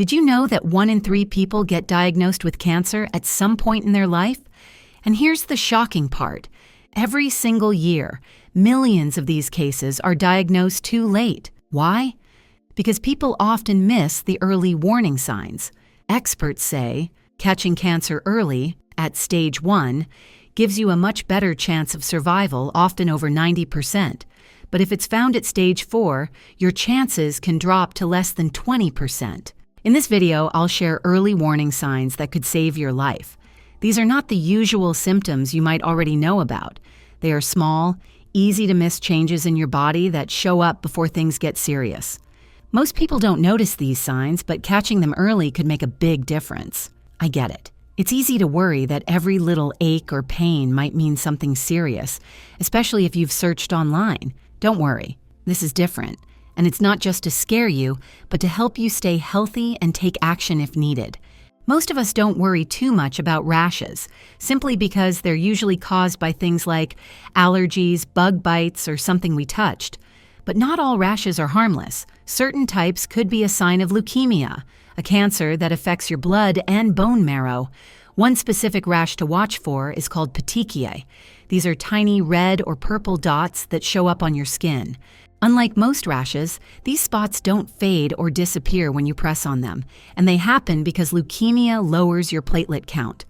Did you know that 1 in 3 people get diagnosed with cancer at some point in their life? And here's the shocking part. Every single year, millions of these cases are diagnosed too late. Why? Because people often miss the early warning signs. Experts say catching cancer early, at stage 1, gives you a much better chance of survival, often over 90%. But if it's found at stage 4, your chances can drop to less than 20%. In this video, I'll share early warning signs that could save your life. These are not the usual symptoms you might already know about. They are small, easy-to-miss changes in your body that show up before things get serious. Most people don't notice these signs, but catching them early could make a big difference. I get it. It's easy to worry that every little ache or pain might mean something serious, especially if you've searched online. Don't worry, this is different. And it's not just to scare you, but to help you stay healthy and take action if needed. Most of us don't worry too much about rashes, simply because they're usually caused by things like allergies, bug bites, or something we touched. But not all rashes are harmless. Certain types could be a sign of leukemia, a cancer that affects your blood and bone marrow. One specific rash to watch for is called petechiae. These are tiny red or purple dots that show up on your skin. Unlike most rashes, these spots don't fade or disappear when you press on them, and they happen because leukemia lowers your platelet count.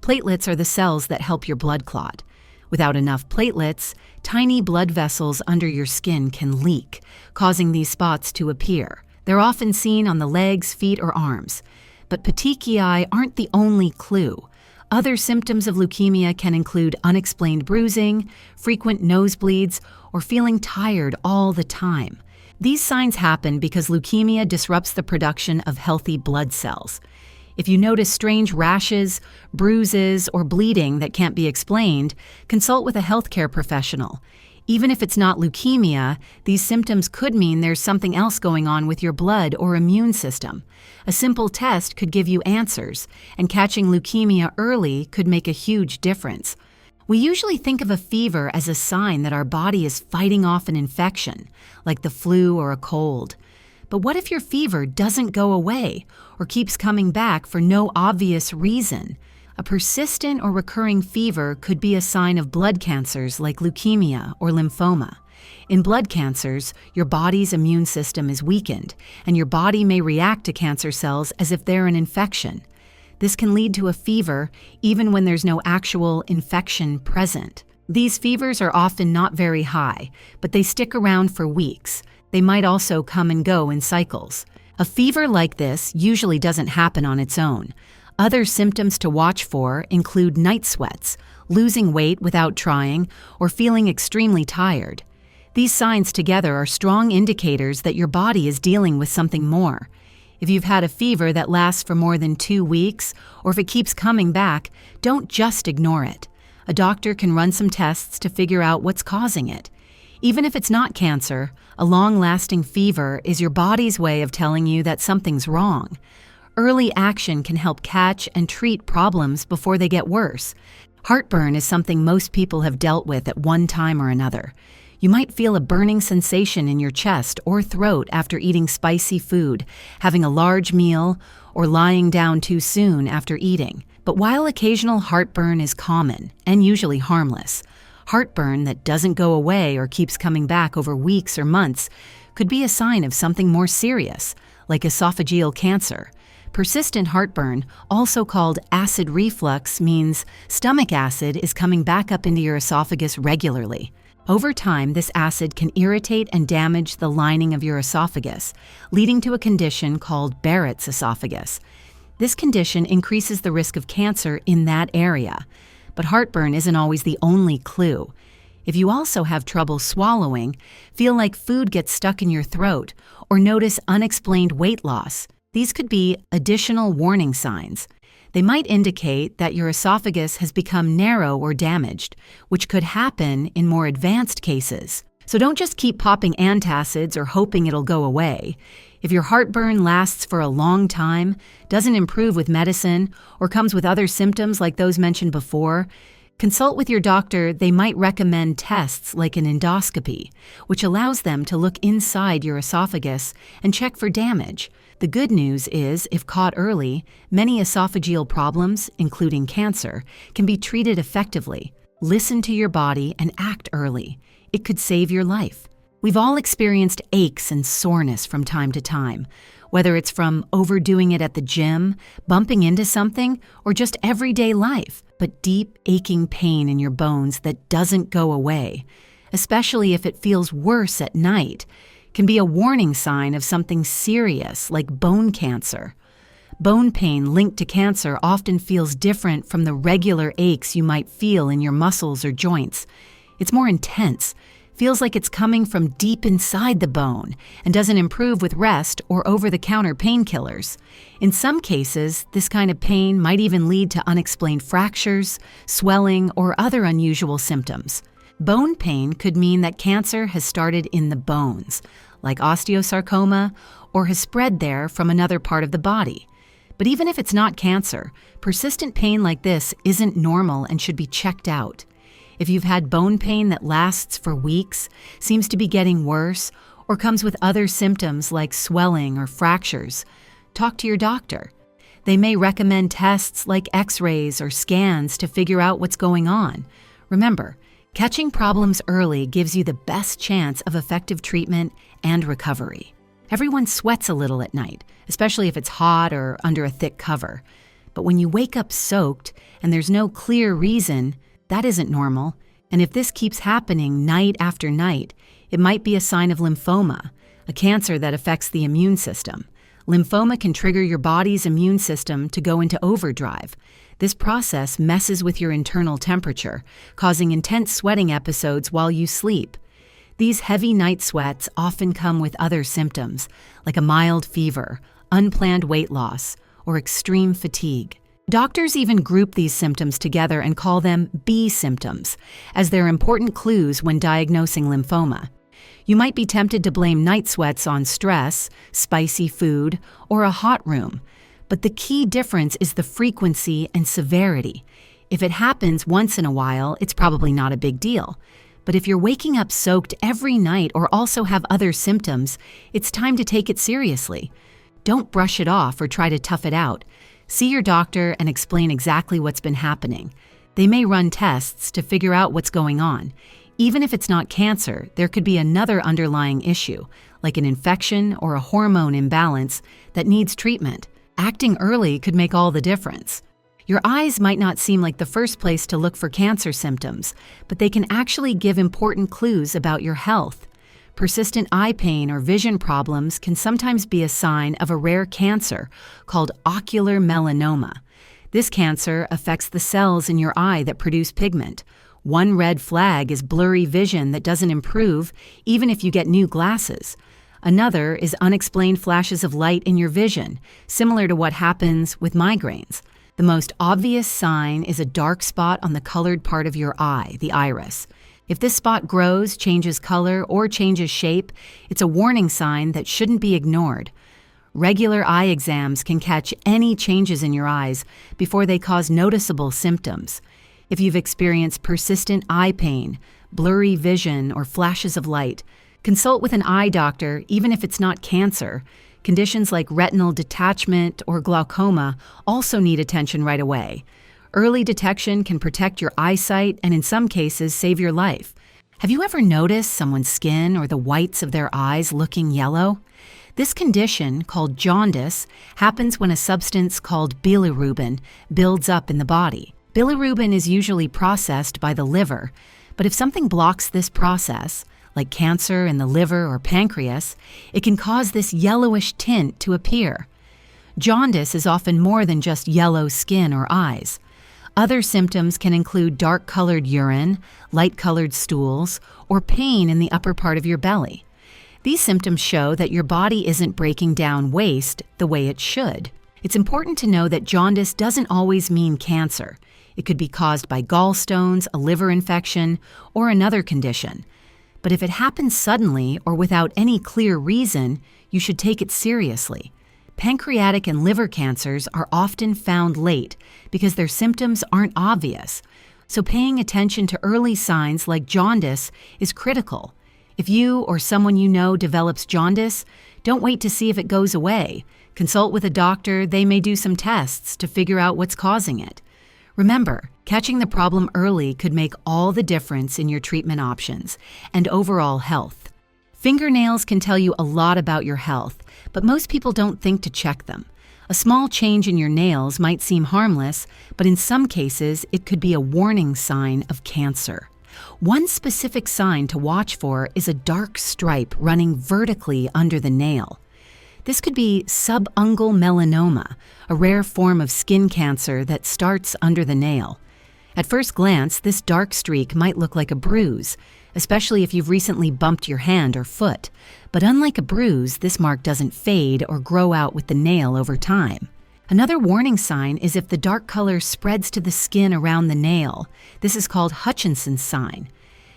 Platelets are the cells that help your blood clot. Without enough platelets, tiny blood vessels under your skin can leak, causing these spots to appear. They're often seen on the legs, feet, or arms. But petechiae aren't the only clue. Other symptoms of leukemia can include unexplained bruising, frequent nosebleeds, or feeling tired all the time. These signs happen because leukemia disrupts the production of healthy blood cells. If you notice strange rashes, bruises, or bleeding that can't be explained, consult with a healthcare professional. Even if it's not leukemia, these symptoms could mean there's something else going on with your blood or immune system. A simple test could give you answers, and catching leukemia early could make a huge difference. We usually think of a fever as a sign that our body is fighting off an infection, like the flu or a cold. But what if your fever doesn't go away or keeps coming back for no obvious reason? A persistent or recurring fever could be a sign of blood cancers like leukemia or lymphoma. In blood cancers, your body's immune system is weakened, and your body may react to cancer cells as if they're an infection. This can lead to a fever even when there's no actual infection present. These fevers are often not very high, but they stick around for weeks. They might also come and go in cycles. A fever like this usually doesn't happen on its own. Other symptoms to watch for include night sweats, losing weight without trying, or feeling extremely tired. These signs together are strong indicators that your body is dealing with something more. If you've had a fever that lasts for more than 2 weeks, or if it keeps coming back, don't just ignore it. A doctor can run some tests to figure out what's causing it. Even if it's not cancer, a long-lasting fever is your body's way of telling you that something's wrong. Early action can help catch and treat problems before they get worse. Heartburn is something most people have dealt with at one time or another. You might feel a burning sensation in your chest or throat after eating spicy food, having a large meal, or lying down too soon after eating. But while occasional heartburn is common and usually harmless, heartburn that doesn't go away or keeps coming back over weeks or months could be a sign of something more serious, like esophageal cancer. Persistent heartburn, also called acid reflux, means stomach acid is coming back up into your esophagus regularly. Over time, this acid can irritate and damage the lining of your esophagus, leading to a condition called Barrett's esophagus. This condition increases the risk of cancer in that area. But heartburn isn't always the only clue. If you also have trouble swallowing, feel like food gets stuck in your throat, or notice unexplained weight loss, these could be additional warning signs. They might indicate that your esophagus has become narrow or damaged, which could happen in more advanced cases. So don't just keep popping antacids or hoping it'll go away. If your heartburn lasts for a long time, doesn't improve with medicine, or comes with other symptoms like those mentioned before, consult with your doctor. They might recommend tests like an endoscopy, which allows them to look inside your esophagus and check for damage. The good news is, if caught early, many esophageal problems, including cancer, can be treated effectively. Listen to your body and act early. It could save your life. We've all experienced aches and soreness from time to time, whether it's from overdoing it at the gym, bumping into something, or just everyday life, but deep, aching pain in your bones that doesn't go away, especially if it feels worse at night, can be a warning sign of something serious like bone cancer. Bone pain linked to cancer often feels different from the regular aches you might feel in your muscles or joints. It's more intense, feels like it's coming from deep inside the bone, and doesn't improve with rest or over-the-counter painkillers. In some cases, this kind of pain might even lead to unexplained fractures, swelling, or other unusual symptoms. Bone pain could mean that cancer has started in the bones, like osteosarcoma, or has spread there from another part of the body. But even if it's not cancer, persistent pain like this isn't normal and should be checked out. If you've had bone pain that lasts for weeks, seems to be getting worse, or comes with other symptoms like swelling or fractures, talk to your doctor. They may recommend tests like X-rays or scans to figure out what's going on. Remember, catching problems early gives you the best chance of effective treatment and recovery. Everyone sweats a little at night, especially if it's hot or under a thick cover. But when you wake up soaked and there's no clear reason, that isn't normal. And if this keeps happening night after night, it might be a sign of lymphoma, a cancer that affects the immune system. Lymphoma can trigger your body's immune system to go into overdrive. This process messes with your internal temperature, causing intense sweating episodes while you sleep. These heavy night sweats often come with other symptoms, like a mild fever, unplanned weight loss, or extreme fatigue. Doctors even group these symptoms together and call them B symptoms, as they're important clues when diagnosing lymphoma. You might be tempted to blame night sweats on stress, spicy food, or a hot room, but the key difference is the frequency and severity. If it happens once in a while, it's probably not a big deal. But if you're waking up soaked every night or also have other symptoms, it's time to take it seriously. Don't brush it off or try to tough it out. See your doctor and explain exactly what's been happening. They may run tests to figure out what's going on. Even if it's not cancer, there could be another underlying issue, like an infection or a hormone imbalance that needs treatment. Acting early could make all the difference. Your eyes might not seem like the first place to look for cancer symptoms, but they can actually give important clues about your health. Persistent eye pain or vision problems can sometimes be a sign of a rare cancer called ocular melanoma. This cancer affects the cells in your eye that produce pigment. One red flag is blurry vision that doesn't improve even if you get new glasses. Another is unexplained flashes of light in your vision, similar to what happens with migraines. The most obvious sign is a dark spot on the colored part of your eye, the iris. If this spot grows, changes color, or changes shape, it's a warning sign that shouldn't be ignored. Regular eye exams can catch any changes in your eyes before they cause noticeable symptoms. If you've experienced persistent eye pain, blurry vision, or flashes of light, consult with an eye doctor even if it's not cancer. Conditions like retinal detachment or glaucoma also need attention right away. Early detection can protect your eyesight and in some cases save your life. Have you ever noticed someone's skin or the whites of their eyes looking yellow? This condition, called jaundice, happens when a substance called bilirubin builds up in the body. Bilirubin is usually processed by the liver, but if something blocks this process, like cancer in the liver or pancreas, it can cause this yellowish tint to appear. Jaundice is often more than just yellow skin or eyes. Other symptoms can include dark-colored urine, light-colored stools, or pain in the upper part of your belly. These symptoms show that your body isn't breaking down waste the way it should. It's important to know that jaundice doesn't always mean cancer. It could be caused by gallstones, a liver infection, or another condition. But if it happens suddenly or without any clear reason, you should take it seriously. Pancreatic and liver cancers are often found late because their symptoms aren't obvious, so paying attention to early signs like jaundice is critical. If you or someone you know develops jaundice, don't wait to see if it goes away. Consult with a doctor. They may do some tests to figure out what's causing it. Remember, catching the problem early could make all the difference in your treatment options and overall health. Fingernails can tell you a lot about your health, but most people don't think to check them. A small change in your nails might seem harmless, but in some cases, it could be a warning sign of cancer. One specific sign to watch for is a dark stripe running vertically under the nail. This could be subungual melanoma, a rare form of skin cancer that starts under the nail. At first glance, this dark streak might look like a bruise, especially if you've recently bumped your hand or foot. But unlike a bruise, this mark doesn't fade or grow out with the nail over time. Another warning sign is if the dark color spreads to the skin around the nail. This is called Hutchinson's sign.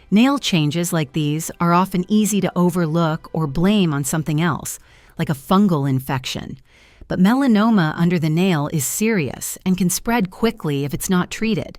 Nail changes like these are often easy to overlook or blame on something else, like a fungal infection. But melanoma under the nail is serious and can spread quickly if it's not treated.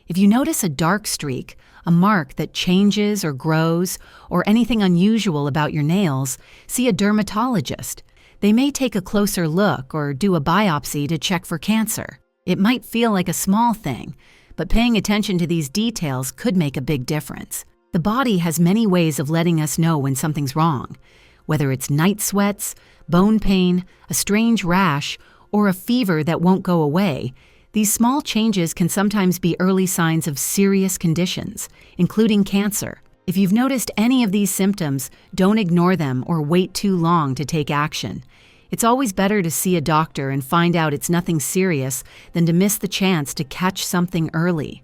If you notice a dark streak, a mark that changes or grows, or anything unusual about your nails, see a dermatologist. They may take a closer look or do a biopsy to check for cancer. It might feel like a small thing, but paying attention to these details could make a big difference. The body has many ways of letting us know when something's wrong. Whether it's night sweats, bone pain, a strange rash, or a fever that won't go away, these small changes can sometimes be early signs of serious conditions, including cancer. If you've noticed any of these symptoms, don't ignore them or wait too long to take action. It's always better to see a doctor and find out it's nothing serious than to miss the chance to catch something early.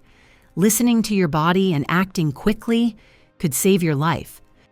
Listening to your body and acting quickly could save your life.